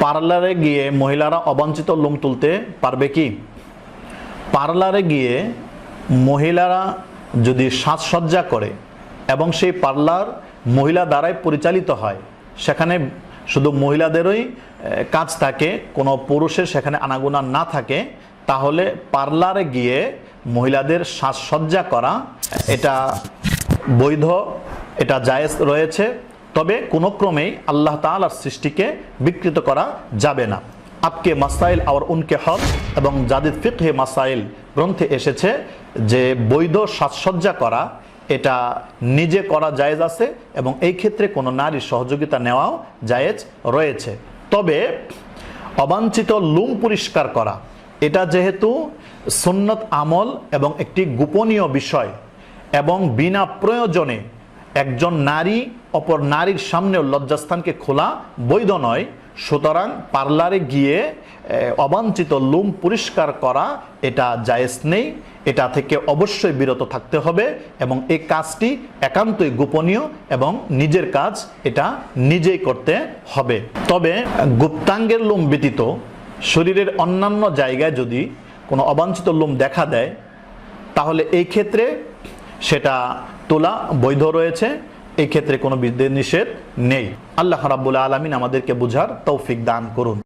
পার্লারে গিয়ে মহিলারা অবাঞ্ছিত লোম তুলতে পারবে কি? পার্লারে গিয়ে মহিলারা যদি সাজসজ্জা করে এবং সেই পার্লার মহিলা দ্বারাই পরিচালিত হয়, সেখানে শুধু মহিলাদেরই কাজ থাকে, কোনো পুরুষের সেখানে আনাগোনা না থাকে, তাহলে পার্লারে গিয়ে মহিলাদের সাজসজ্জা করা এটা বৈধ, এটা জায়েজ রয়েছে। তবে কোনো ক্রমেই আল্লাহ তাআলার সৃষ্টিকে বিকৃত করা যাবে না। আপকে মাসাইল আর উনকে হক এবং জাদিদ ফিকহে মাসাইল গ্রন্থে এসেছে যে বৈধ সাজসজ্জা করা এটা নিজে করা জায়েজ আছে এবং এই ক্ষেত্রে কোনো নারীর সহযোগিতা নেওয়াও জায়েজ রয়েছে। তবে অবাঞ্ছিত লোম পরিষ্কার করা এটা যেহেতু সুন্নত আমল এবং একটি গোপনীয় বিষয় এবং বিনা প্রয়োজনে একজন নারী অপর নারীর সামনেও লজ্জাস্থানকে খোলা বৈধ নয়, সুতরাং পার্লারে গিয়ে অবাঞ্ছিত লোম পরিষ্কার করা এটা জায়েজ নেই। এটা থেকে অবশ্যই বিরত থাকতে হবে এবং এই কাজটি একান্তই গোপনীয় এবং নিজের কাজ, এটা নিজেই করতে হবে। তবে গুপ্তাঙ্গের লোম ব্যতীত শরীরের অন্যান্য জায়গায় যদি কোনো অবাঞ্ছিত লোম দেখা দেয়, তাহলে এই ক্ষেত্রে সেটা তোলা বৈধ রয়েছে, এই ক্ষেত্রে কোনো বিধি নিষেধ নেই। আল্লাহ রাব্বুল আলামিন আমাদেরকে বুঝার তৌফিক দান করুন।